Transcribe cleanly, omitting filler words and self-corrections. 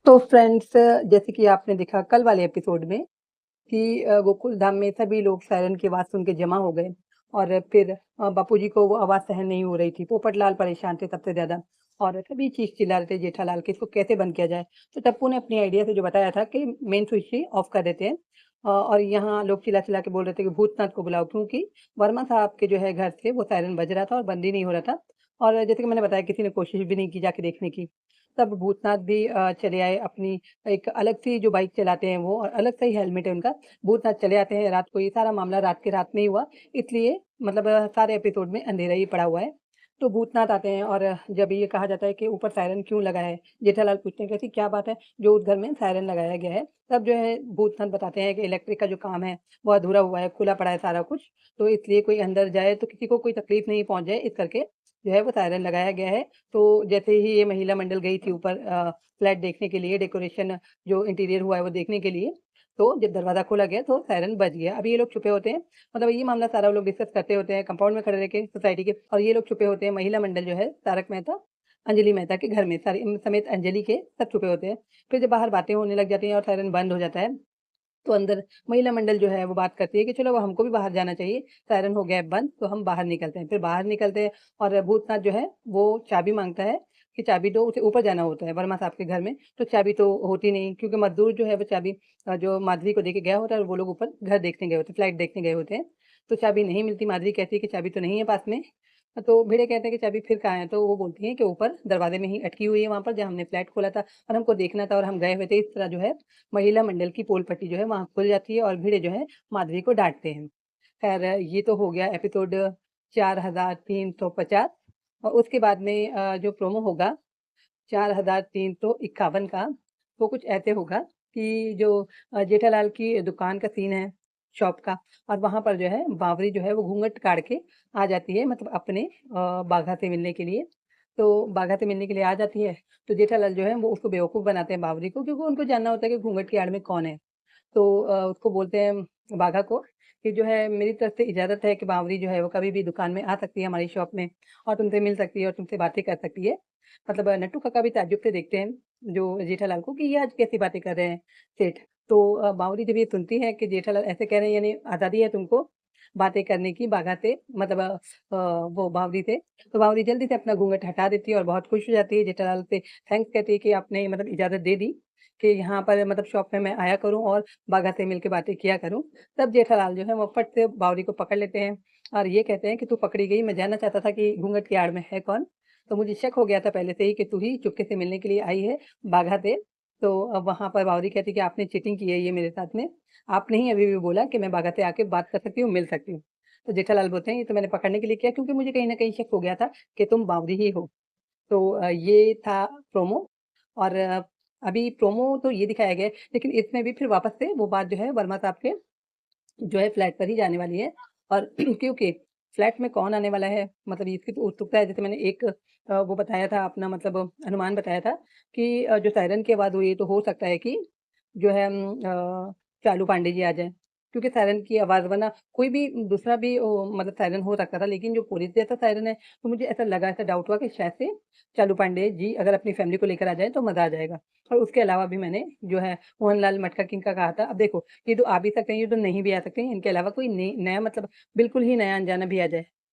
तो फ्रेंड्स, जैसे कि आपने देखा कल वाले एपिसोड में कि गोकुल धाम में सभी लोग सायरन की आवाज़ सुन के जमा हो गए और फिर बापूजी को वो आवाज़ सहन नहीं हो रही थी। पोपटलाल परेशान थे सबसे ज़्यादा और सभी चीख-चिल्ला रहे थे जेठालाल कि इसको कैसे बंद किया जाए। तो टप्पू ने अपनी आइडिया से जो बताया था कि मेन स्विच ही ऑफ कर देते हैं। और यहाँ लोग चिल्ला-चिल्ला के बोल रहे थे कि भूतनाथ को बुलाओ, क्योंकि वर्मा साहब के जो है घर से वो सायरन बज रहा था और बंद ही नहीं हो रहा था। और जैसे कि मैंने बताया, किसी ने कोशिश भी नहीं की जाके देखने की। तब भूतनाथ भी चले आए अपनी एक अलग सी जो बाइक चलाते हैं वो, और अलग सा ही हेलमेट है उनका। भूतनाथ चले आते हैं रात को, ये सारा मामला रात के रात में ही हुआ, इसलिए मतलब सारे एपिसोड में अंधेरा ही पड़ा हुआ है। तो भूतनाथ आते हैं और जब ये कहा जाता है कि ऊपर सायरन क्यों लगा है? जेठालाल पूछते हैं कि ऐसी क्या बात है जो उस घर में सायरन लगाया गया है? तब जो है भूतनाथ बताते हैं कि इलेक्ट्रिक का जो काम है वो अधूरा हुआ है, खुला पड़ा है सारा कुछ, तो इसलिए कोई अंदर जाए तो किसी को कोई तकलीफ नहीं पहुँच जाए, इस करके जो है वो सायरन लगाया गया है। तो जैसे ही ये महिला मंडल गई थी ऊपर फ्लैट देखने के लिए, डेकोरेशन जो इंटीरियर हुआ है वो देखने के लिए, तो जब दरवाज़ा खोला गया तो सायरन बज गया। अभी ये लोग छुपे होते हैं, मतलब ये मामला सारा वो लोग डिस्कस करते होते हैं कंपाउंड में खड़े रह के सोसाइटी के, और ये लोग छुपे होते हैं, महिला मंडल जो है तारक मेहता, अंजलि मेहता के घर में, सारे समेत अंजलि के सब छुपे होते हैं। फिर जब बाहर बातें होने लग जाती हैं और सायरन बंद हो जाता है, तो अंदर महिला मंडल जो है वो बात करती है कि चलो अब हमको भी बाहर जाना चाहिए, सायरन हो गया है बंद, तो हम बाहर निकलते हैं। फिर बाहर निकलते हैं और भूतनाथ जो है वो चाबी माँगता है कि चाबी दो, उसे ऊपर जाना होता है वर्मा साहब के घर में, तो चाबी तो होती नहीं, क्योंकि मज़दूर जो है वो चाबी जो माधवी को देके गया होता है और वो लोग ऊपर घर देखने गए होते हैं, फ्लैट देखने गए होते हैं। तो चाबी नहीं मिलती, माधवी कहती है कि चाबी तो नहीं है पास में। तो भिड़े कहते हैं कि चाबी फिर कहाँ है? तो वो बोलती हैं कि ऊपर दरवाज़े में ही अटकी हुई है, वहाँ पर जहाँ हमने फ्लैट खोला था और हमको देखना था और हम गए हुए थे। इस तरह जो है महिला मंडल की पोल पट्टी जो है वहाँ खुल जाती है और भिड़े जो है माधवी को डाँटते हैं। ख़ैर, ये तो हो गया एपिसोड 4350। और उसके बाद में जो प्रोमो होगा 4351 का, वो कुछ ऐसे होगा कि जो जेठालाल की दुकान का सीन है, शॉप का, और वहाँ पर जो है बावरी जो है वो घूँघट काढ़ के आ जाती है, मतलब अपने बाघा से मिलने के लिए। तो बाघा से मिलने के लिए आ जाती है, तो जेठालाल जो है वो उसको बेवकूफ़ बनाते हैं बावरी को, क्योंकि उनको जानना होता है कि घूँघट की आड़ में कौन है। तो उसको बोलते हैं बाघा को कि जो है मेरी तरफ से इजाज़त है कि बावरी जो है वो कभी भी दुकान में आ सकती है हमारी शॉप में, और तुमसे मिल सकती है और तुमसे बातें कर सकती है। मतलब नट्टू काका भी ताज्जुब से देखते हैं जो जेठालाल को कि ये आज कैसी बातें कर रहे हैं सेठ। तो बावरी जब ये सुनती है कि जेठालाल ऐसे कह रहे हैं, यानी आज़ादी है तुमको बातें करने की बाघा से, मतलब वो बावरी से, तो बावरी जल्दी से अपना घूँघट हटा देती है और बहुत खुश हो जाती है। जेठालाल से थैंक्स कहती है कि आपने मतलब इजाज़त दे दी कि यहाँ पर मतलब शॉप में मैं आया करूँ और बाघा से मिल के बातें किया करूँ। तब जेठालाल जो है वो फट से बावरी को पकड़ लेते हैं और ये कहते हैं कि तू पकड़ी गई, मैं जानना चाहता था कि घूँघट की आड़ में है कौन? तो मुझे शक हो गया था पहले से ही कि तू ही चुपके से मिलने के लिए आई है बाघा से। तो अब वहाँ पर बावरी कहती है कि आपने चीटिंग की है ये मेरे साथ में। आपने ही अभी भी बोला कि मैं बाघा से आके बात कर सकती हूँ, मिल सकती हूँ। तो जेठालाल बोलते हैं ये तो मैंने पकड़ने के लिए किया, क्योंकि मुझे कहीं न कहीं शक हो गया था कि तुम बावरी ही हो। तो ये था प्रोमो। और अभी प्रोमो तो ये दिखाया गया है, लेकिन इसमें भी फिर वापस से वो बात जो है वर्मा साहब के जो है फ्लैट पर ही जाने वाली है। और क्योंकि फ्लैट में कौन आने वाला है, मतलब इसकी तो उत्सुकता है। जैसे मैंने एक वो बताया था, अपना मतलब अनुमान बताया था कि जो सायरन की आवाज़ हुई तो हो सकता है कि जो है चालू पांडे जी आ जाएँ। क्योंकि सायरन की आवाज़, वरना कोई भी दूसरा भी मतलब सायरन हो सकता था, लेकिन जो पुलिस जैसा सायरन है, तो मुझे ऐसा लगा, ऐसा डाउट हुआ कि शायद से चालू पांडे जी अगर अपनी फैमिली को लेकर आ जाएँ तो मज़ा आ जाएगा। और उसके अलावा भी मैंने जो है मोहनलाल मटका किंग का कहा था। अब देखो, ये तो आ भी सकते हैं, ये तो नहीं भी आ सकते हैं, इनके अलावा कोई नया मतलब बिल्कुल ही नया अनजाना भी आ जाए,